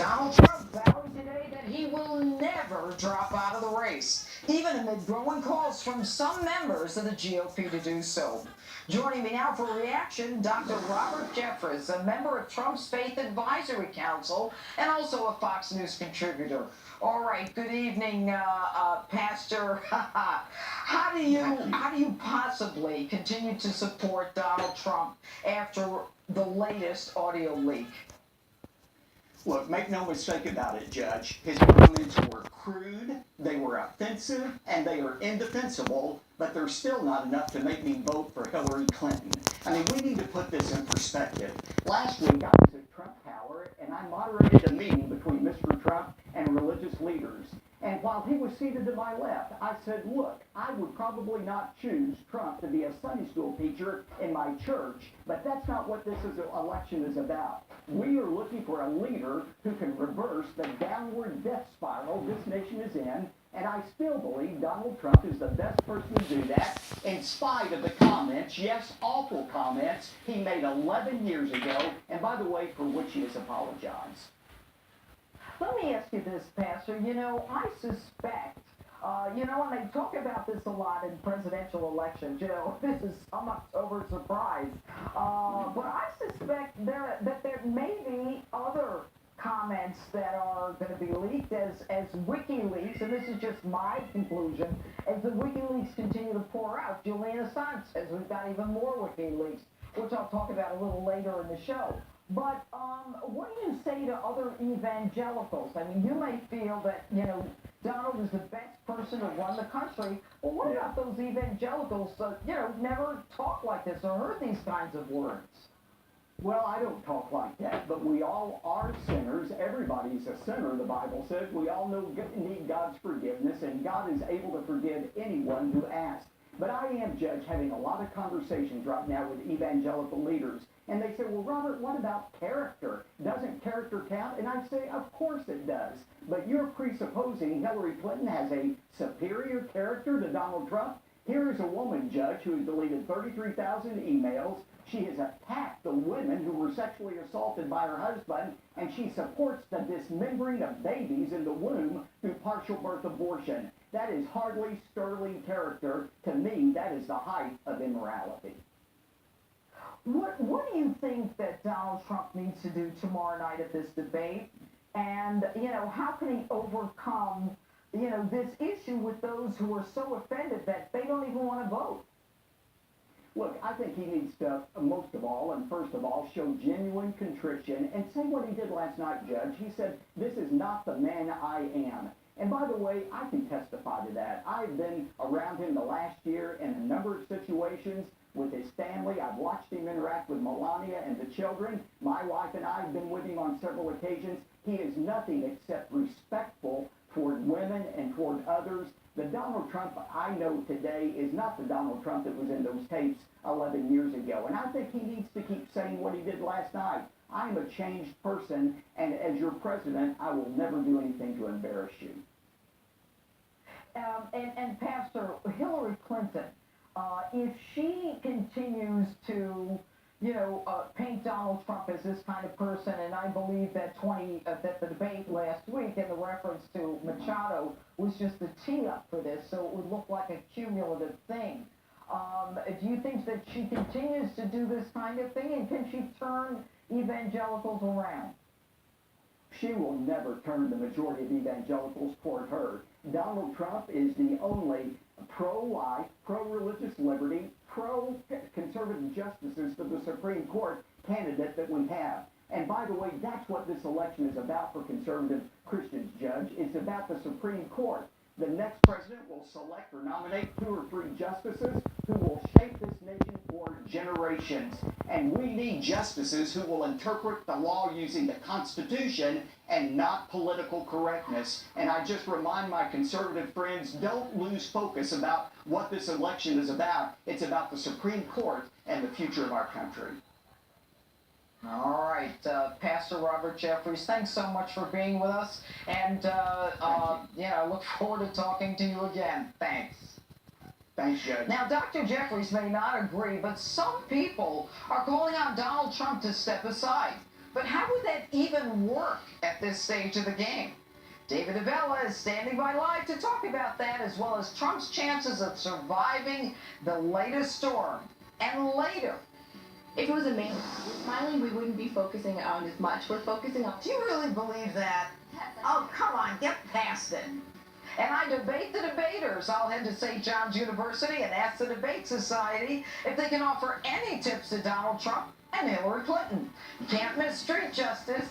Donald Trump vowing today that he will never drop out of the race, even amid growing calls from some members of the GOP to do so. Joining me now for a reaction, Dr. Robert Jefferies, a member of Trump's Faith Advisory Council and also a Fox News contributor. All right, good evening, Pastor. How do you possibly continue to support Donald Trump after the latest audio leak? Look, make no mistake about it, Judge. His comments were crude, they were offensive, and they are indefensible, but they're still not enough to make me vote for Hillary Clinton. I mean, we need to put this in perspective. Last week, I was at Trump Tower, and I moderated a meeting between Mr. Trump and religious leaders. And while he was seated to my left, I said, look, I would probably not choose Trump to be a Sunday school teacher in my church, but that's not what this election is about. We are looking for a leader who can reverse the downward death spiral this nation is in, and I still believe Donald Trump is the best person to do that, in spite of the comments, yes, awful comments, he made 11 years ago, and by the way, for which he has apologized. Let me ask you this, Pastor. I suspect, and they talk about this a lot in presidential elections. This is some October surprise. But I suspect that there may be other comments that are going to be leaked as WikiLeaks, and this is just my conclusion, as the WikiLeaks continue to pour out. Julian Assange says we've got even more WikiLeaks, which I'll talk about a little later in the show. But what do you say to other evangelicals? I mean, you may feel that, Donald is the best person to run the country. Well, what about those evangelicals, never talk like this or heard these kinds of words? Well, I don't talk like that, but we all are sinners. Everybody's a sinner, the Bible says. We all need God's forgiveness, and God is able to forgive anyone who asks. But I am, Judge, having a lot of conversations right now with evangelical leaders. And they say, well, Robert, what about character? Doesn't character count? And I say, of course it does. But you're presupposing Hillary Clinton has a superior character to Donald Trump. Here is a woman, Judge, who has deleted 33,000 emails. She has attacked the women who were sexually assaulted by her husband, and she supports the dismembering of babies in the womb through partial birth abortion. That is hardly sterling character. To me, that is the height of immorality. What do you think that Donald Trump needs to do tomorrow night at this debate? And, how can he overcome, this issue with those who are so offended that they don't even want to vote? Look, I think he needs to, most of all, and first of all, show genuine contrition and say what he did last night, Judge. He said, this is not the man I am. And by the way, I can testify to that. I've been around him the last year in a number of situations with his family. I've watched him interact with Melania and the children. My wife and I have been with him on several occasions. He is nothing except respectful toward women and toward others. The Donald Trump I know today is not the Donald Trump that was in those tapes 11 years ago. And I think he needs to keep saying what he did last night. I am a changed person, and as your president, I will never do anything to embarrass you. And Pastor, Hillary Clinton, if she continues to, paint Donald Trump as this kind of person, and I believe that the debate last week and the reference to Machado was just a tee-up for this, so it would look like a cumulative thing. Do you think that she continues to do this kind of thing, and can she turn evangelicals around? She will never turn the majority of evangelicals toward her. Donald Trump is the only pro-life, pro-religious liberty, pro-conservative justices to the Supreme Court candidate that we have. And by the way, that's what this election is about for conservative Christians, Judge. It's about the Supreme Court. The next president will select or nominate 2 or 3 justices who will shape this nation for generations. And we need justices who will interpret the law using the Constitution and not political correctness. And I just remind my conservative friends, don't lose focus about what this election is about. It's about the Supreme Court and the future of our country. All right, Pastor Robert Jefferies, thanks so much for being with us. And, I look forward to talking to you again. Thanks. Thanks, Judge. Now, Dr. Jefferies may not agree, but some people are calling on Donald Trump to step aside. But how would that even work at this stage of the game? David Avella is standing by live to talk about that, as well as Trump's chances of surviving the latest storm. And later, if it was a man smiling, we wouldn't be focusing on as much. We're focusing on. do you really believe that? Oh, come on, get past it. And I debate the debaters. I'll head to St. John's University and ask the Debate Society if they can offer any tips to Donald Trump and Hillary Clinton. You can't miss Street Justice.